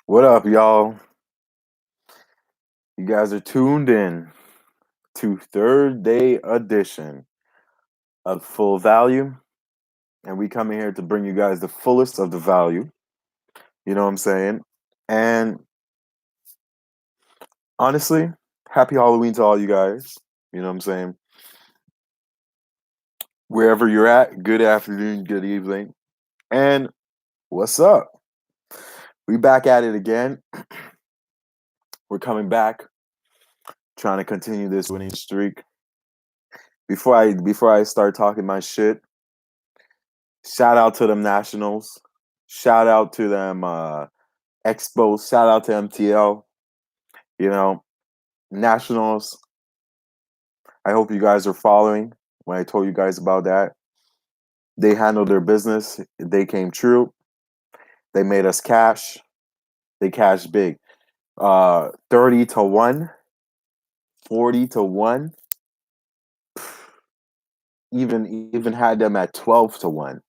What up, y'all? You guys are tuned in to third day edition of Full Value, and we come in here to bring you guys the fullest of the value. You know what I'm saying? And honestly, happy Halloween to all you guys. You know what I'm saying? Wherever you're at, good afternoon, good evening, and what's up? We back at it again. We're coming back, trying to continue this winning streak. Before I start talking my shit, shout out to them Nationals. Shout out to them Expos. Shout out to MTL. You know, Nationals. I hope you guys are following when I told you guys about that. They handled their business. They came true. They made us cash. They cashed big. 30 to 1, 40 to 1. Even had them at 12 to 1.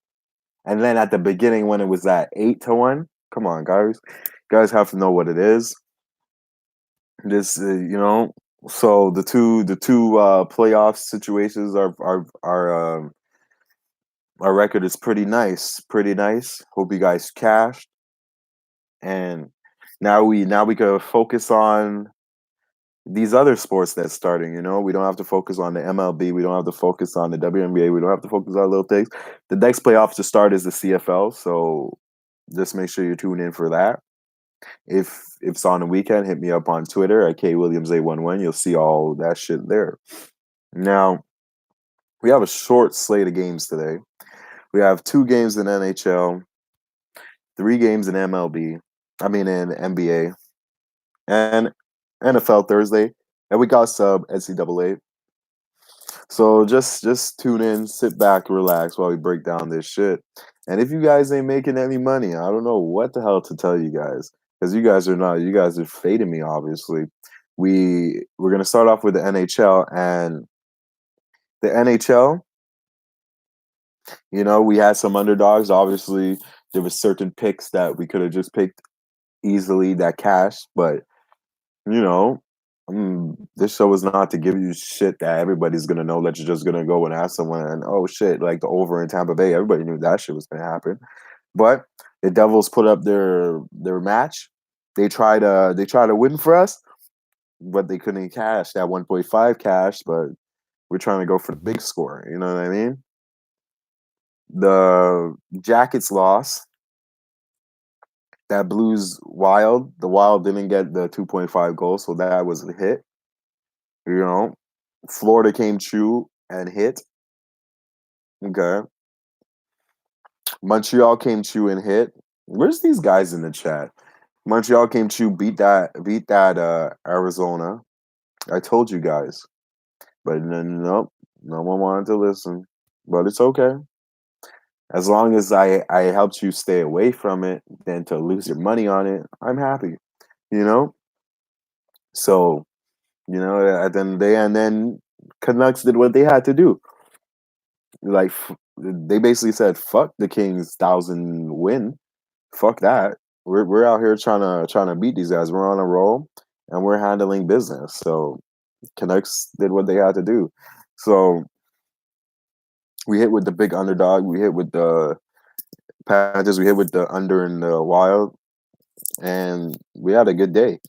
And then at the beginning when it was at 8 to 1. Come on, guys. You guys have to know what it is. This, so the two playoff situations our record is pretty nice. Hope you guys cashed, and now we could focus on these other sports that's starting. We don't have to focus on the MLB. We don't have to focus on the WNBA. We don't have to focus on little things. The next playoff to start is the CFL, so just make sure you tune in for that. If it's on the weekend, hit me up on Twitter at kwilliams811. You'll see all that shit there. Now, we have a short slate of games today. We have 2 games in NHL, 3 games in MLB, I mean in NBA, and NFL Thursday, and we got sub NCAA. So just tune in, sit back, relax while we break down this shit. And if you guys ain't making any money, I don't know what the hell to tell you guys, because you guys are fading me. Obviously, we're gonna start off with the NHL, and the NHL. We had some underdogs. Obviously, there was certain picks that we could have just picked easily that cash, but you know, this show is not to give you shit that everybody's gonna know that you're just gonna go and ask someone and oh shit, like the over in Tampa Bay, everybody knew that shit was gonna happen. But the Devils put up their match. They try to win for us, but they couldn't cash that 1.5 cash, but we're trying to go for the big score, you know what I mean? The Jackets lost. That Blues Wild. The Wild didn't get the 2.5 goals, so that was a hit. You know, Florida came true and hit. Okay. Montreal came true and hit. Where's these guys in the chat? Montreal came true, beat that Arizona. I told you guys. But nope, no one wanted to listen. But it's okay. As long as I helped you stay away from it than to lose your money on it, I'm happy. You know? So, at the end of the day, and then Canucks did what they had to do. Like they basically said, "Fuck the Kings' 1,000 win. Fuck that. We're out here trying to beat these guys. We're on a roll, and we're handling business." So Canucks did what they had to do. So we hit with the big underdog. We hit with the Panthers. We hit with the under in the Wild, and we had a good day.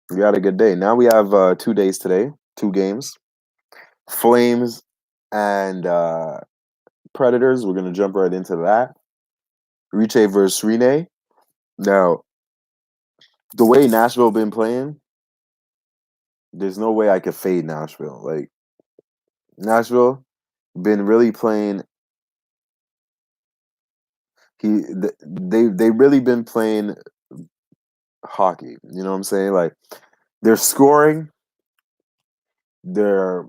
We had a good day. Now we have 2 days today, 2 games. Flames and Predators. We're gonna jump right into that. Riche versus Rene. Now, the way Nashville been playing, there's no way I could fade Nashville. Like Nashville been really playing. They really been playing hockey. You know what I'm saying? Like they're scoring. They're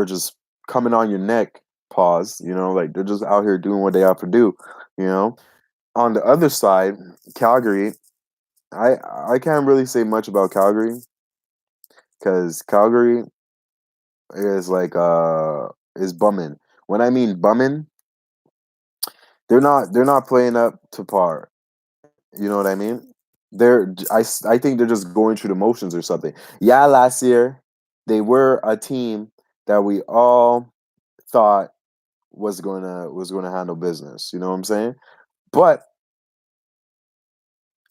just coming on your neck. Pause. Like they're just out here doing what they have to do. You know. On the other side, Calgary. I can't really say much about Calgary because Calgary is is bumming. When I mean bumming, they're not playing up to par. You know what I mean? I think they're just going through the motions or something. Yeah, last year they were a team that we all thought was gonna handle business. You know what I'm saying? But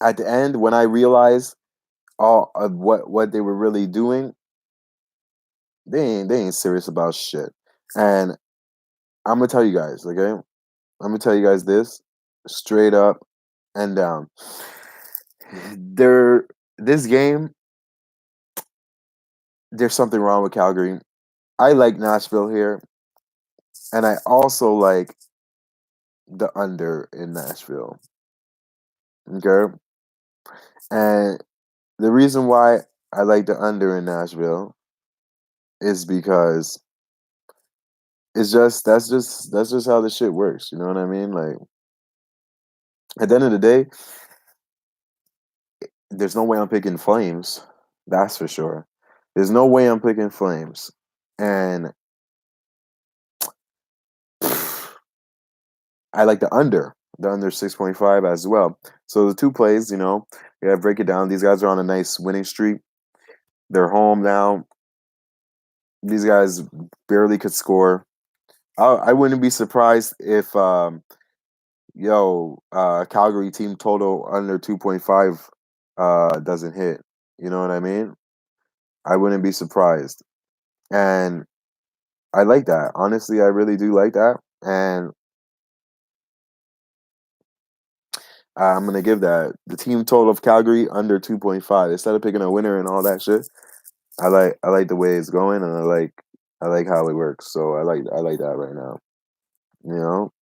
at the end, when I realized all of what they were really doing, they ain't serious about shit. And I'm gonna tell you guys, okay? I'm gonna tell you guys this straight up and down. There, this game, there's something wrong with Calgary. I like Nashville here, and I also like the under in Nashville. Okay, and the reason why I like the under in Nashville is because that's just how the shit works. You know what I mean? Like at the end of the day, there's no way I'm picking Flames. That's for sure. There's no way I'm picking Flames. And I like the under 6.5 as well. So the two plays, you gotta break it down. These guys are on a nice winning streak. They're home now. These guys barely could score. I wouldn't be surprised if Calgary team total under 2.5 doesn't hit. You know what I mean? I wouldn't be surprised. And I like that. Honestly, I really do like that. And I'm gonna give that the team total of Calgary under 2.5 instead of picking a winner and all that shit. I like the way it's going, and I like how it works. So I like that right now. You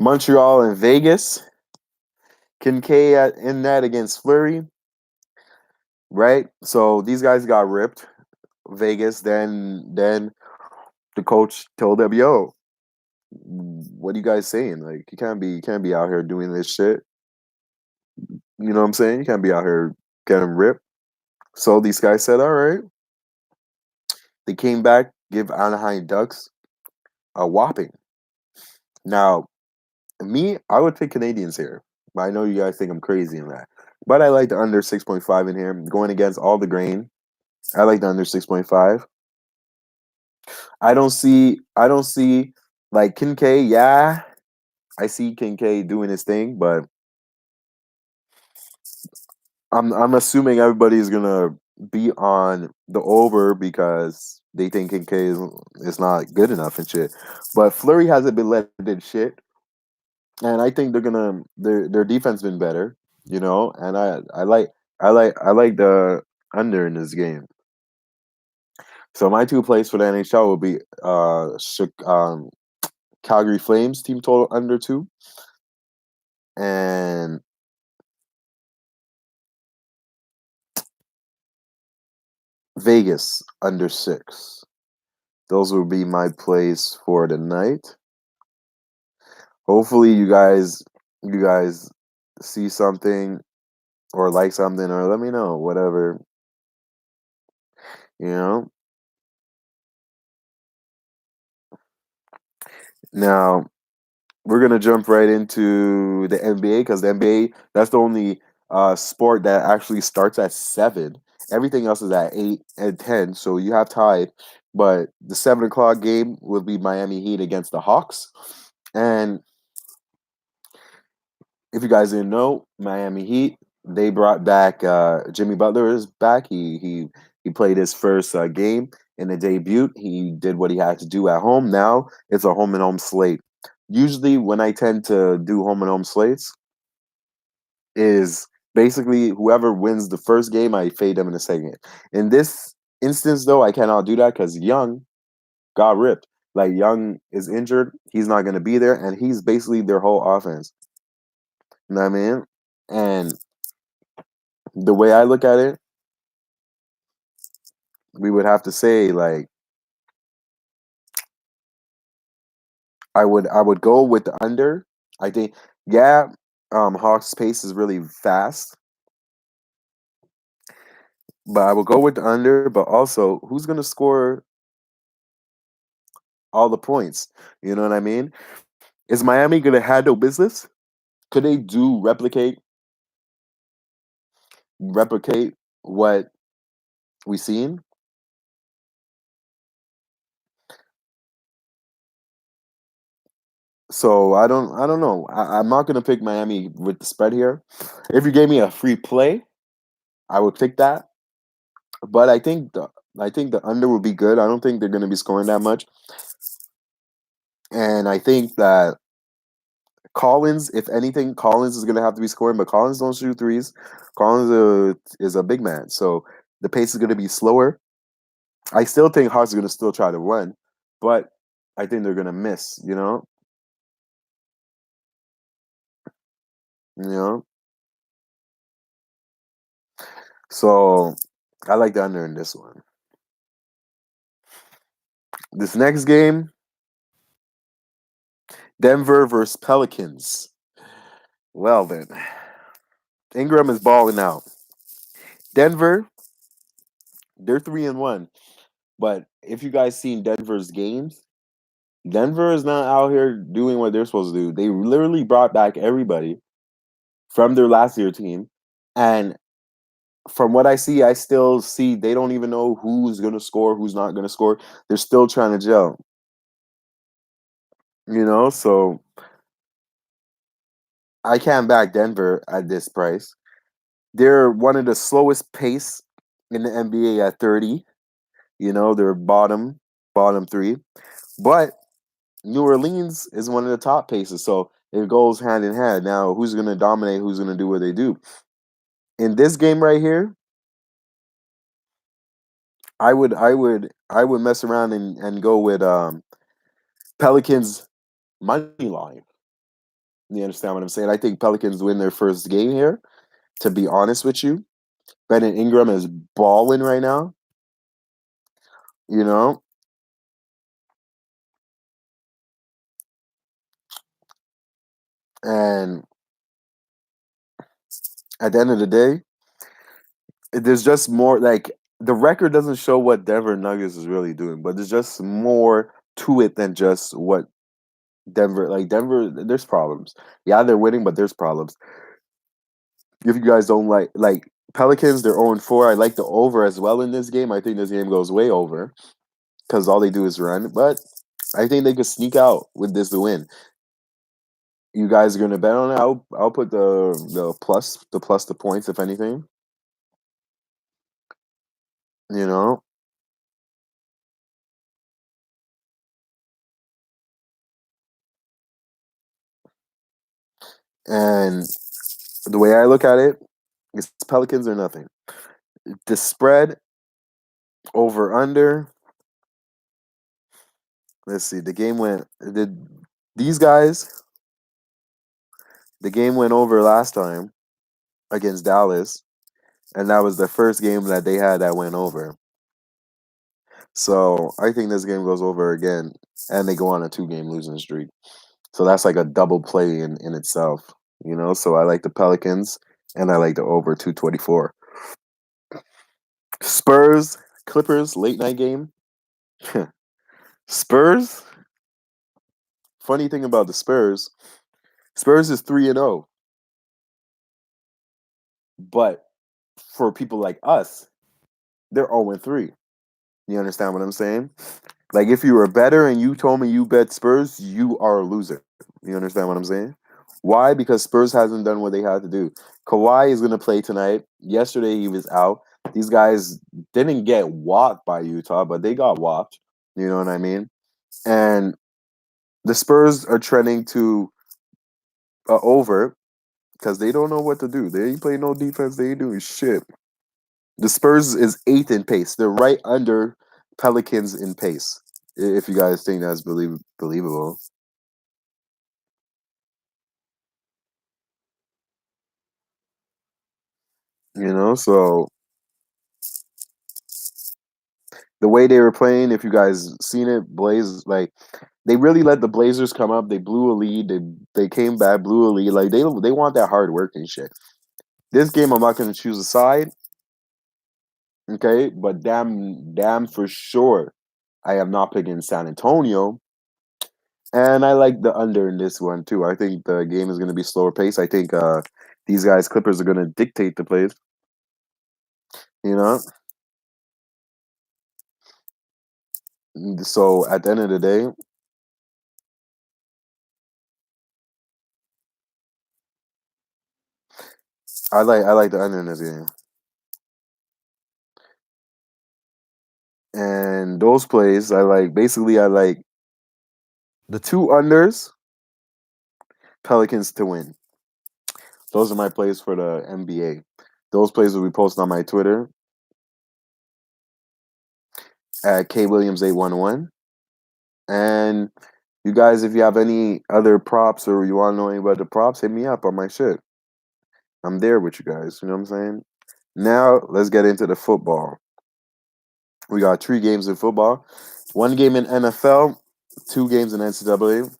Montreal and Vegas. Kincaid in that against Fleury, right? So these guys got ripped. Vegas. Then the coach told them, "Yo, what are you guys saying? Like you can't be out here doing this shit. You know what I'm saying? You can't be out here getting ripped." So these guys said, "All right." They came back, give Anaheim Ducks a whopping. Now, me, I would pick Canadians here. But I know you guys think I'm crazy in that. But I like the under 6.5 in here. Going against all the grain. I like the under 6.5. I don't see like Kincaid, yeah. I see Kincaid doing his thing, but I'm assuming everybody's gonna be on the over because they think Kincaid is not good enough and shit. But Flurry hasn't been let in shit. And I think their defense been better, and I like the under in this game. So my two plays for the NHL will be Calgary Flames team total under 2 and Vegas under 6. Those will be my plays for the night. Hopefully you guys see something or like something or let me know whatever, you know. Now, we're gonna jump right into the NBA because the NBA that's the only sport that actually starts at 7. Everything else is at 8 and 10, so you have tied. But the 7 o'clock game will be Miami Heat against the Hawks, and if you guys didn't know, Miami Heat they brought back Jimmy Butler is back. He played his first game in the debut. He did what he had to do at home. Now it's a home and home slate. Usually, when I tend to do home and home slates, is basically whoever wins the first game, I fade them in the second. In this instance, though, I cannot do that because Young got ripped. Like Young is injured, he's not going to be there, and he's basically their whole offense. You know what I mean? And the way I look at it, we would have to say like I would go with the under. I think yeah, Hawks pace is really fast, but I will go with the under. But also, who's gonna score all the points? You know what I mean? Is Miami gonna handle business? Could they do replicate what we seen? So I don't know. I'm not gonna pick Miami with the spread here. If you gave me a free play, I would pick that. But I think the under would be good. I don't think they're gonna be scoring that much. And I think that Collins, if anything, Collins is gonna have to be scoring, but Collins don't shoot threes. Collins is a big man, so the pace is gonna be slower. I still think Hawks are gonna still try to run, but I think they're gonna miss. You know. So I like the under in this one. This next game, Denver versus Pelicans. Well then, Ingram is balling out. Denver, they're 3-1. But if you guys seen Denver's games, Denver is not out here doing what they're supposed to do. They literally brought back everybody from their last year team. And from what I still see they don't even know who's gonna score, who's not gonna score. They're still trying to gel. So I can't back Denver at this price. They're one of the slowest pace in the NBA at 30. They're bottom three. But New Orleans is one of the top paces, so it goes hand in hand. Now, who's going to dominate? Who's going to do what they do? In this game right here, I would mess around and go with Pelicans money line. You understand what I'm saying? I think Pelicans win their first game here. To be honest with you, Brandon Ingram is balling right now. You know, and at the end of the day, there's just more like the record doesn't show what Denver Nuggets is really doing, but there's just more to it than just what Denver, there's problems. Yeah, they're winning, but there's problems. If you guys don't like Pelicans, they're 0-4. I like the over as well in this game. I think this game goes way over because all they do is run. But I think they could sneak out with this to win. You guys are gonna bet on it? I'll put the points if anything. You know, and the way I look at it is Pelicans or nothing. The spread over under. Let's see. These guys. The game went over last time against Dallas, and that was the first game that they had that went over. So I think this game goes over again, and they go on a 2-game losing streak. So that's like a double play in itself. So I like the Pelicans, and I like the over 224. Spurs Clippers late night game. Spurs. Funny thing about the Spurs is 3-0, but for people like us, they're 0-3. You understand what I'm saying? Like if you were better and you told me you bet Spurs, you are a loser. You understand what I'm saying? Why? Because Spurs hasn't done what they had to do. Kawhi is going to play tonight. Yesterday he was out. These guys didn't get whopped by Utah, but they got whopped. You know what I mean? And the Spurs are trending to over because they don't know what to do. They ain't playing no defense. They ain't doing shit. The Spurs is 8th in pace. They're right under Pelicans in pace. If you guys think that's believable, So the way they were playing, if you guys seen it, they really let the Blazers come up. They blew a lead. They came back, blew a lead. Like they want that hard work and shit. This game, I'm not going to choose a side, okay? But damn for sure, I am not picking San Antonio. And I like the under in this one too. I think the game is going to be slower pace. I think these guys, Clippers, are going to dictate the plays. You know, so at the end of the day, I like the under in this game. And those plays, I like. Basically, I like the two unders, Pelicans to win. Those are my plays for the NBA. Those plays will be posted on my Twitter at kwilliams811. And you guys, if you have any other props or you want to know any about the props, hit me up on my shit. I'm there with you guys. You know what I'm saying? Now let's get into the football. We got 3 games in football, 1 game in NFL, 2 games in NCAA.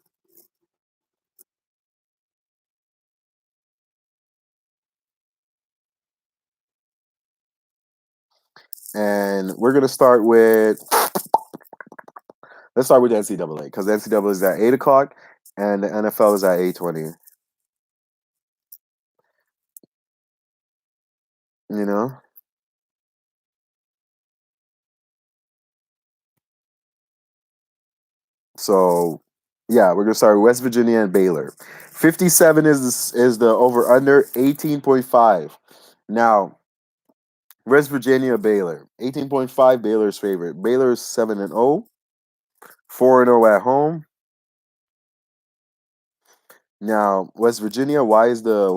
And we're gonna start with let's start with the NCAA because the NCAA is at 8 o'clock and the NFL is at 8:20. You know, so yeah, we're gonna start with West Virginia and Baylor. 57 is the over under 18.5. Now West Virginia Baylor 18.5. Baylor's favorite. Baylor's 7-0, 4-0 at home. Now West Virginia, why is the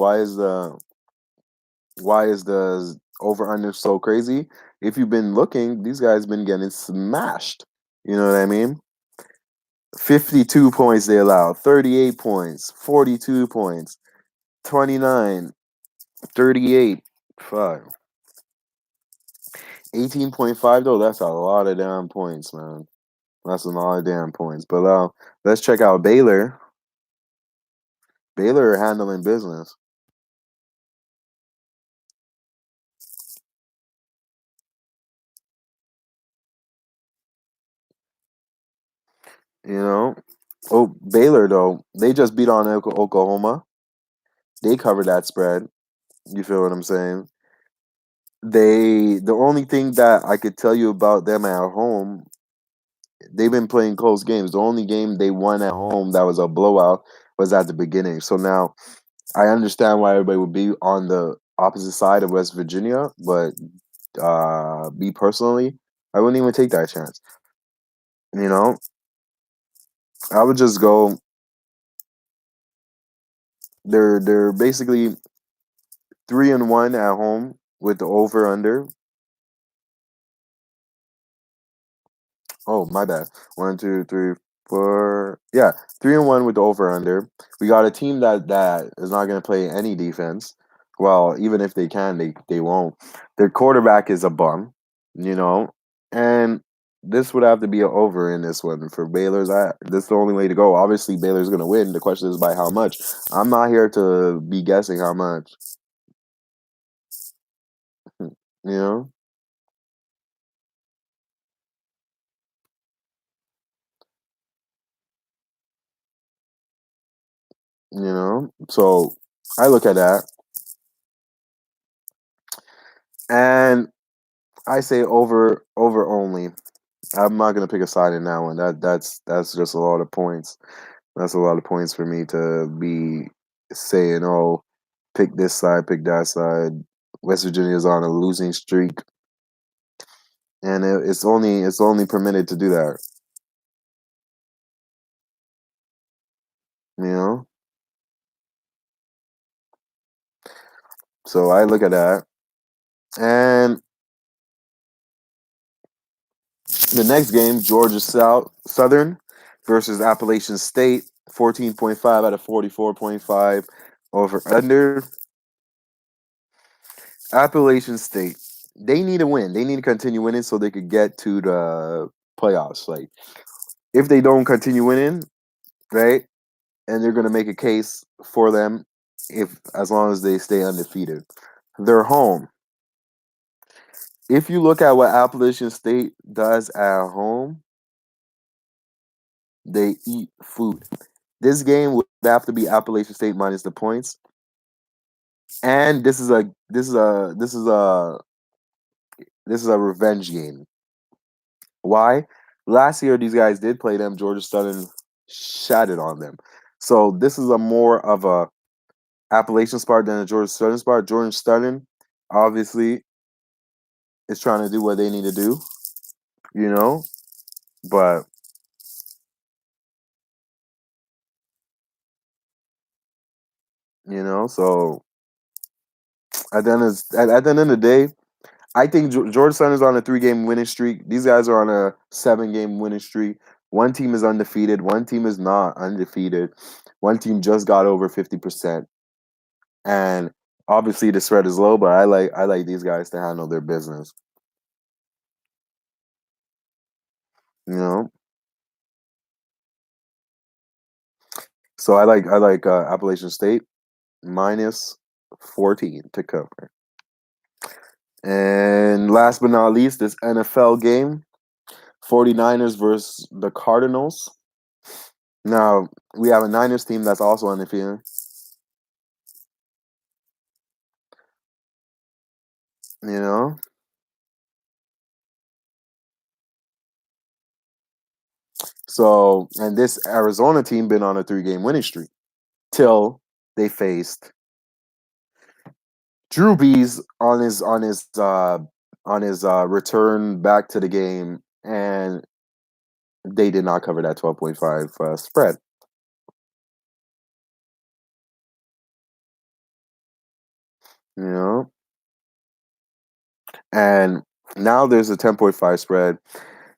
over under so crazy? If you've been looking, these guys been getting smashed. You know what I mean? 52 points they allow, 38 points, 42 points, 29, 38, 5. 18.5 though, that's a lot of damn points, man. That's a lot of damn points. But let's check out Baylor. Baylor are handling business. You know? Oh, Baylor though, they just beat on Oklahoma. They covered that spread. You feel what I'm saying? The only thing that I could tell you about them at home, they've been playing close games. The only game they won at home that was a blowout was at the beginning. So now I understand why everybody would be on the opposite side of West Virginia, but me personally, I wouldn't even take that chance. You know, I would just go. They're basically 3-1 at home with the over under. Oh, my bad. One, two, three, four. Yeah, 3-1 with the over under. We got a team that is not going to play any defense. Well, even if they can, they won't. Their quarterback is a bum, you know, and this would have to be an over in this one for Baylor's. This is the only way to go. Obviously, Baylor's going to win. The question is by how much. I'm not here to be guessing how much. You know, So I look at that and I say over only. I'm not gonna pick a side in that one. That's just a lot of points. That's a lot of points for me to be saying, oh, pick this side, pick that side. West Virginia's on a losing streak, and it's only permitted to do that. You know, so I look at that, and the next game, Georgia Southern versus Appalachian State, 14.5 out of 44.5 over under. Appalachian State, they need to win. They need to continue winning so they could get to the playoffs. Like, if they don't continue winning, right, and they're gonna make a case for them if as long as they stay undefeated. They're home. If you look at what Appalachian State does at home, They eat food. This game would have to be Appalachian State minus the points. And this is a revenge game. Why? Last year these guys did play them. Georgia Southern shattered on them. So this is a more of a Appalachian spot than a Georgia Southern spot. Georgia Southern obviously is trying to do what they need to do, you know, but so at the end of the day, I think Georgia Southern is on a 3-game winning streak. These guys are on a 7-game winning streak. One team is undefeated. One team is not undefeated. One team just got over 50%. And obviously the spread is low, but I like these guys to handle their business. You know, so I like Appalachian State minus 14 to cover. And last but not least, this NFL game, 49ers versus the Cardinals. Now, we have a Niners team that's also undefeated. You know, so and this Arizona team been on a 3-game winning streak till they faced Drew Brees on his return back to the game, and they did not cover that 12.5 spread. You know, and now there's a 10.5 spread.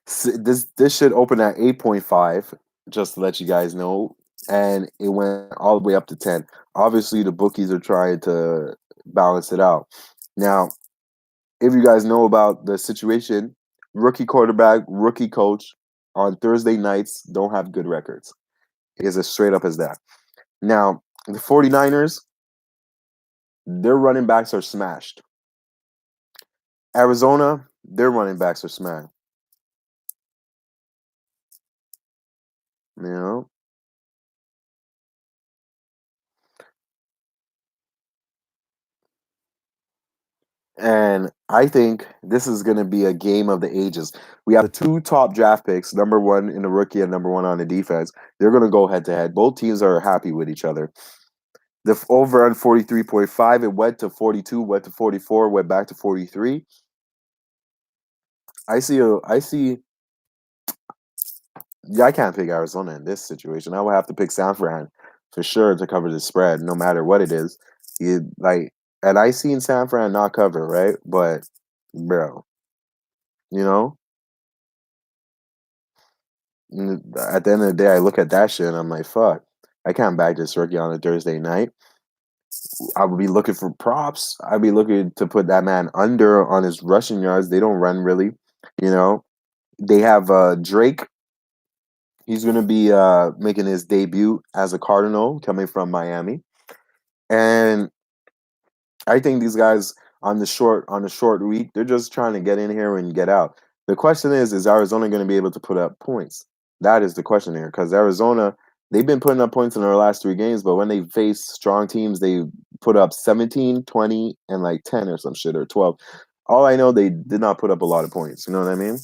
This should open at 8.5, just to let you guys know, and it went all the way up to 10. Obviously, the bookies are trying to balance it out. Now, if you guys know about the situation, rookie quarterback, rookie coach on Thursday nights don't have good records. It is as straight up as that. Now, the 49ers, their running backs are smashed. Arizona, their running backs are smashed. You know? And I think this is going to be a game of the ages. We have the two top draft picks, number one in the rookie and number one on the defense. They're going to go head to head. Both teams are happy with each other. The over on 43.5, it went to 42, went to 44, went back to 43. Yeah, I can't pick Arizona in this situation. I would have to pick San Fran for sure to cover the spread, no matter what it is. And I seen San Fran not cover, right? But, bro, you know, at the end of the day, I look at that shit and I'm like, fuck, I can't back this rookie on a Thursday night. I would be looking for props. I'd be looking to put that man under on his rushing yards. They don't run really, you know. They have Drake. He's going to be making his debut as a Cardinal coming from Miami. And I think these guys on the short week, they're just trying to get in here and get out. The question is Arizona going to be able to put up points? That is the question here, because Arizona, they've been putting up points in their last 3 games, but when they face strong teams, they put up 17, 20, and like 10 or some shit, or 12. All I know, they did not put up a lot of points. You know what I mean?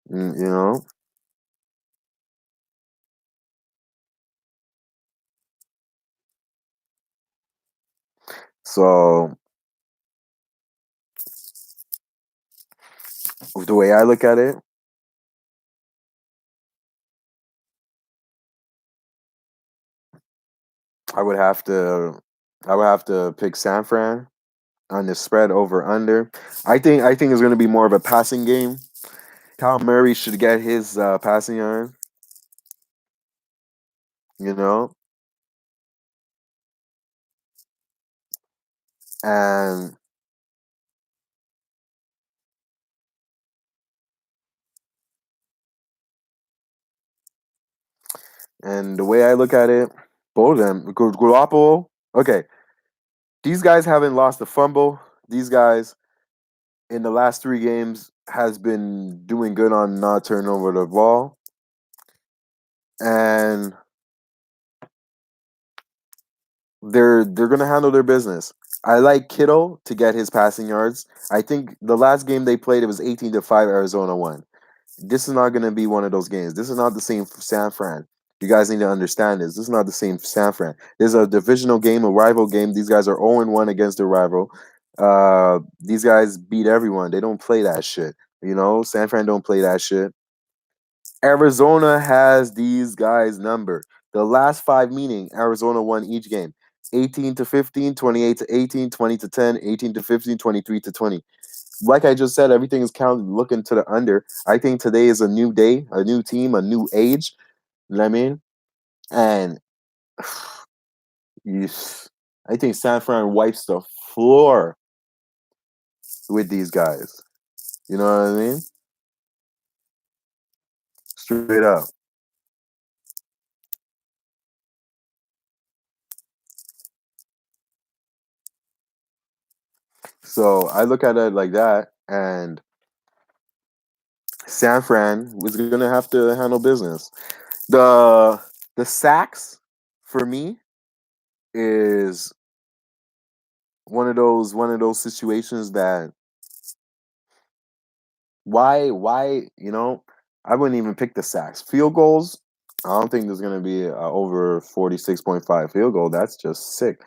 You know? So the way I look at it, I would have to I would have to pick San Fran on the spread over under. I think it's going to be more of a passing game. Kyle Murray should get his passing yard, you know, and the way I look at it, both of them, Garoppolo. Okay, these guys haven't lost a fumble. These guys in the last 3 games, has been doing good on not turning over the ball, and they're gonna handle their business. I like Kittle to get his passing yards. I think the last game they played, it was 18-5. Arizona won. This is not going to be one of those games. This is not the same San Fran. You guys need to understand this. This is not the same San Fran. This is a divisional game, a rival game. These guys are 0-1 against their rival. These guys beat everyone. They don't play that shit. You know, San Fran don't play that shit. Arizona has these guys numbered. The last five meaning Arizona won each game. 18-15, 28-18, 20-10, 18-15, 23-20. Like I just said, everything is counted looking to the under. I think today is a new day, a new team, a new age. You know what I mean? And I think San Fran wipes the floor with these guys. You know what I mean? Straight up. So I look at it like that, and San Fran was gonna have to handle business. The the sacks for me is one of those situations that why I wouldn't even pick the sacks. Field goals, I don't think there's gonna be over 46.5 field goal. That's just sick.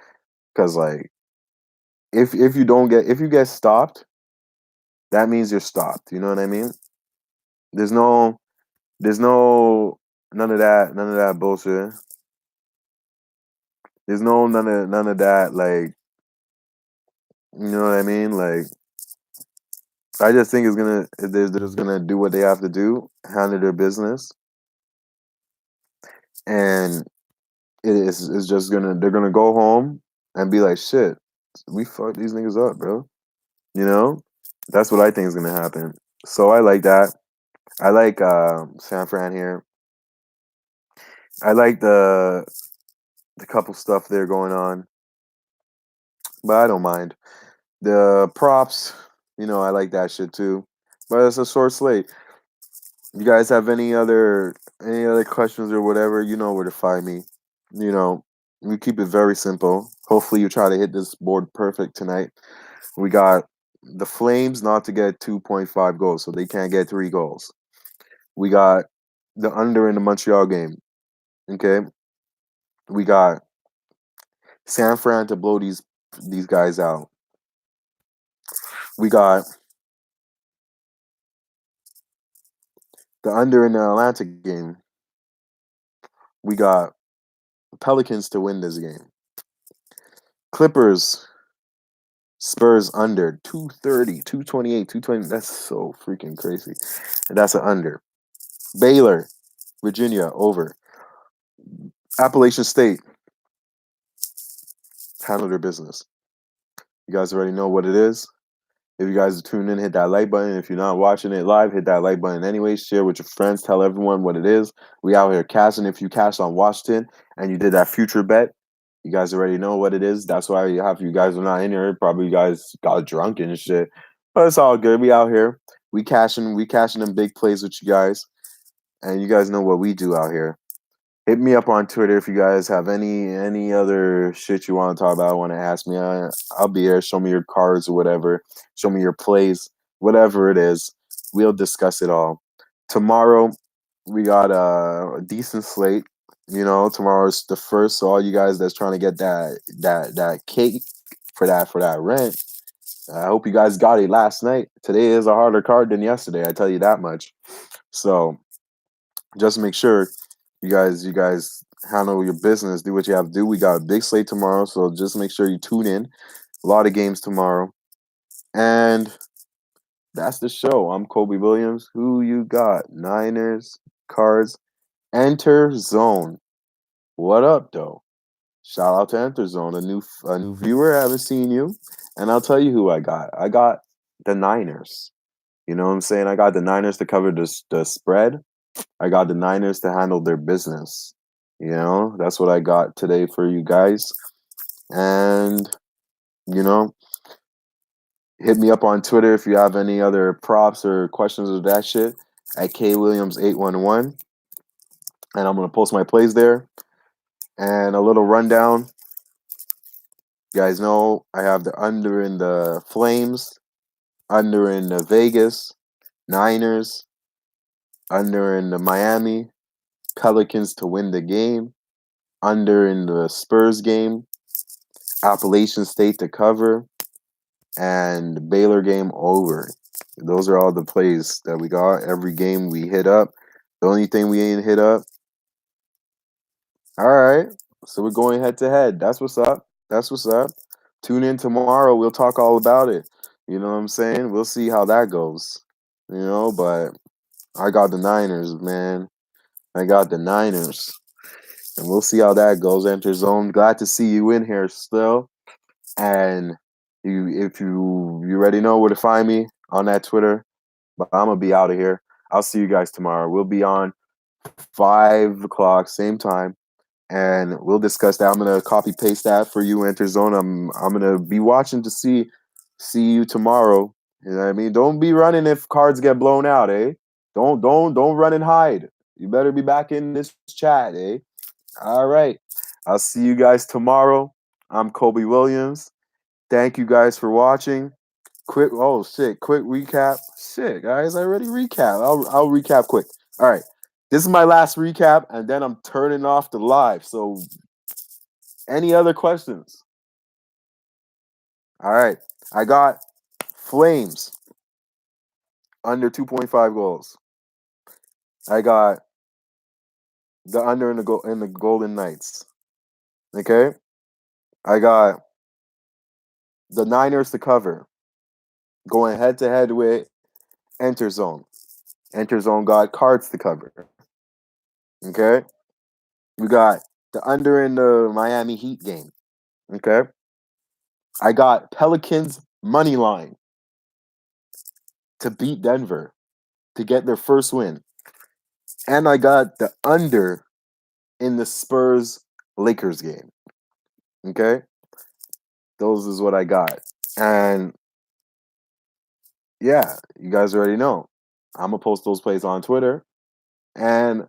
Cause like if you get stopped, that means you're stopped. You know what I mean? There's no there's no none of that bullshit. There's no none of that like you know what I mean? Like I just think they're just gonna do what they have to do, handle their business, and it's just they're gonna go home and be like, shit, we fucked these niggas up, bro. You know, that's what I think is gonna happen. So I like that. I like San Fran here. I like the couple stuff there going on, but I don't mind the props. I like that shit too. But it's a short slate. You guys have any other questions or whatever? You know where to find me. You know, we keep it very simple. Hopefully, you try to hit this board perfect tonight. We got the Flames not to get 2.5 goals, so they can't get 3 goals. We got the under in the Montreal game. Okay, we got San Fran to blow these guys out. We got the under in the Atlanta game. We got Pelicans to win this game. Clippers, Spurs under 230, 228, 220. That's so freaking crazy. And that's an under. Baylor, Virginia over. Appalachian State, handle their business. You guys already know what it is. If you guys are tuning in, hit that like button. If you're not watching it live, hit that like button anyway. Share with your friends. Tell everyone what it is. We out here cashing. If you cashed on Washington and you did that future bet, you guys already know what it is. That's why half of you guys are not in here. Probably you guys got drunk and shit. But it's all good. We out here. We cashing them big plays with you guys. And you guys know what we do out here. Hit me up on Twitter if you guys have any other shit you want to talk about. Want to ask me? I'll be here. Show me your cards or whatever. Show me your plays, whatever it is. We'll discuss it all. Tomorrow we got a decent slate. Tomorrow's the first. So all you guys that's trying to get that cake for that rent, I hope you guys got it last night. Today is a harder card than yesterday. I tell you that much. So just make sure you guys handle your business, do what you have to do. We got a big slate tomorrow, so just make sure you tune in. A lot of games tomorrow. And that's the show. I'm Kobe Williams. Who you got? Niners, Cards, Enter Zone. What up, though? Shout out to Enter Zone, a new viewer. I haven't seen you. And I'll tell you who I got. I got the Niners. You know what I'm saying? I got the Niners to cover the spread. I got the Niners to handle their business. That's what I got today for you guys. And, you know, Hit me up on Twitter if you have any other props or questions of that shit at kwilliams811, and I'm gonna post my plays there. And a little rundown. You guys know I have the under in the Flames, under in the Vegas, Niners, under in the Miami, Pelicans to win the game, under in the Spurs game, Appalachian State to cover, and Baylor game over. Those are all the plays that we got. Every game we hit up. The only thing we ain't hit up. All right. So we're going head to head. That's what's up. That's what's up. Tune in tomorrow. We'll talk all about it. You know what I'm saying? We'll see how that goes. But I got the Niners, man. I got the Niners. And we'll see how that goes. Enter zone. Glad to see you in here still. And if you already know where to find me on that Twitter, but I'm gonna be out of here. I'll see you guys tomorrow. We'll be on 5 o'clock, same time, and we'll discuss that. I'm gonna copy paste that for you, Enter Zone. I'm gonna be watching to see you tomorrow. You know what I mean? Don't be running if cards get blown out, eh? Don't run and hide. You better be back in this chat, eh? All right. I'll see you guys tomorrow. I'm Kobe Williams. Thank you guys for watching. Quick recap. Shit, guys, I already recap. I'll recap quick. All right. This is my last recap, and then I'm turning off the live. So any other questions? All right. I got Flames under 2.5 goals. I got the under in the Golden Knights. Okay? I got the Niners to cover. Going head to head with Enter Zone. Enter Zone got Cards to cover. Okay? We got the under in the Miami Heat game. Okay? I got Pelicans money line to beat Denver to get their first win. And I got the under in the Spurs Lakers game. Okay? Those is what I got. And yeah, you guys already know. I'm going to post those plays on Twitter. And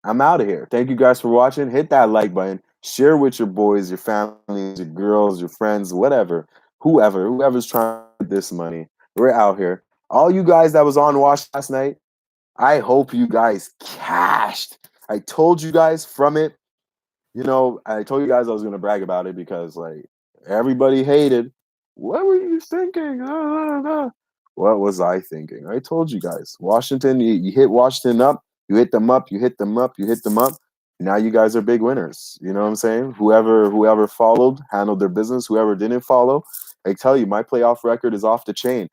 I'm out of here. Thank you guys for watching. Hit that like button. Share with your boys, your families, your girls, your friends, whatever. Whoever's trying to get this money. We're out here. All you guys that was on watch last night, I hope you guys cashed. I told you guys from it. I told you guys I was going to brag about it because, everybody hated. What were you thinking? What was I thinking? I told you guys. Washington, you hit Washington up. You hit them up. You hit them up. You hit them up. Now you guys are big winners. You know what I'm saying? Whoever followed, handled their business. Whoever didn't follow, I tell you, my playoff record is off the chain.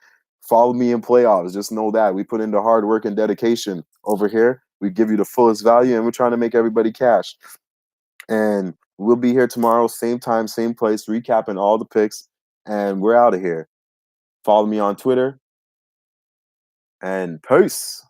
Follow me in playoffs. Just know that. We put in the hard work and dedication over here. We give you the fullest value, and we're trying to make everybody cash. And we'll be here tomorrow, same time, same place, recapping all the picks. And we're out of here. Follow me on Twitter. And peace.